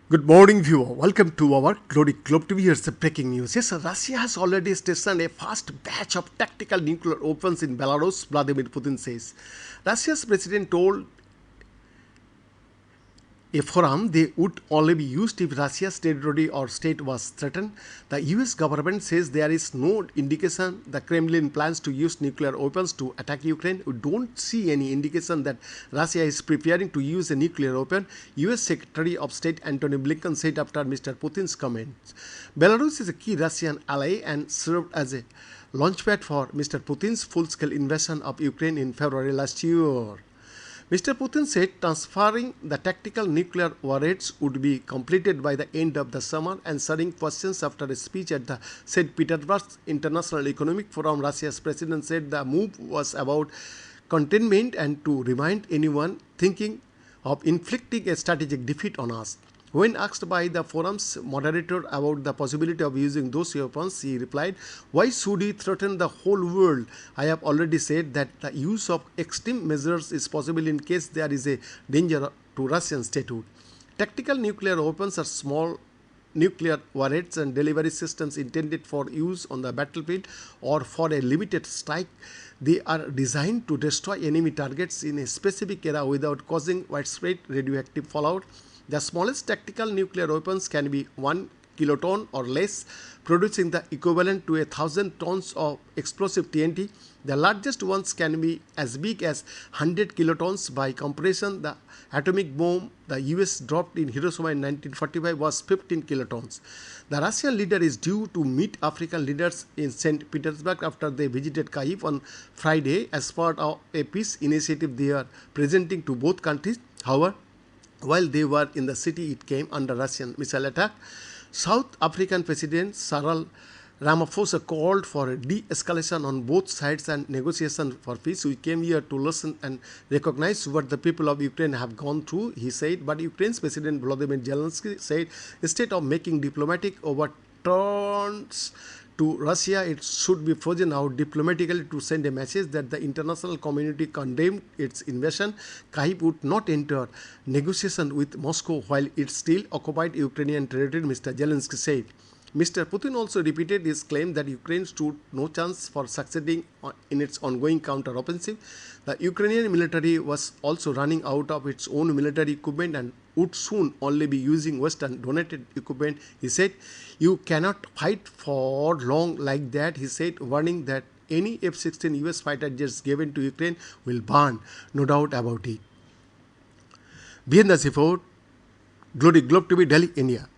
Good morning, viewer. Welcome to our Globe TV. Here's the breaking news. Yes, Russia has already stationed a fast batch of tactical nuclear weapons in Belarus, Vladimir Putin says. Russia's president told a forum they would only be used if Russia's territory or state was threatened. The US government says there is no indication the Kremlin plans to use nuclear weapons to attack Ukraine. We don't see any indication that Russia is preparing to use a nuclear weapon, US Secretary of State Antony Blinken said after Mr. Putin's comments. Belarus is a key Russian ally and served as a launchpad for Mr. Putin's full-scale invasion of Ukraine in February last year. Mr. Putin said transferring the tactical nuclear warheads would be completed by the end of the summer, answering questions after a speech at the St. Petersburg International Economic Forum. Russia's president said the move was about containment and to remind anyone thinking of inflicting a strategic defeat on us. When asked by the forum's moderator about the possibility of using those weapons, he replied, "Why should we threaten the whole world? I have already said that the use of extreme measures is possible in case there is a danger to Russian statehood." Tactical nuclear weapons are small nuclear warheads and delivery systems intended for use on the battlefield or for a limited strike. They are designed to destroy enemy targets in a specific area without causing widespread radioactive fallout. The smallest tactical nuclear weapons can be 1 kiloton or less, producing the equivalent to 1,000 tons of explosive TNT. The largest ones can be as big as 100 kilotons. By comparison, the atomic bomb the US dropped in Hiroshima in 1945 was 15 kilotons. The Russian leader is due to meet African leaders in St. Petersburg after they visited Kyiv on Friday as part of a peace initiative they are presenting to both countries. However, while they were in the city, it came under Russian missile attack. South African President Cyril Ramaphosa called for a de-escalation on both sides and negotiation for peace. "We came here to listen and recognize what the people of Ukraine have gone through," he said. But Ukraine's President Volodymyr Zelensky said instead of making diplomatic overturns to Russia, it should be frozen out diplomatically to send a message that the international community condemned its invasion. Kyiv would not enter negotiation with Moscow while it still occupied Ukrainian territory, Mr. Zelensky said. Mr. Putin also repeated his claim that Ukraine stood no chance for succeeding in its ongoing counter-offensive. The Ukrainian military was also running out of its own military equipment and would soon only be using Western donated equipment, he said. "You cannot fight for long like that," he said, warning that any F-16 US fighter jets given to Ukraine will burn, no doubt about it. Behind the report, Globe TV, Delhi, India.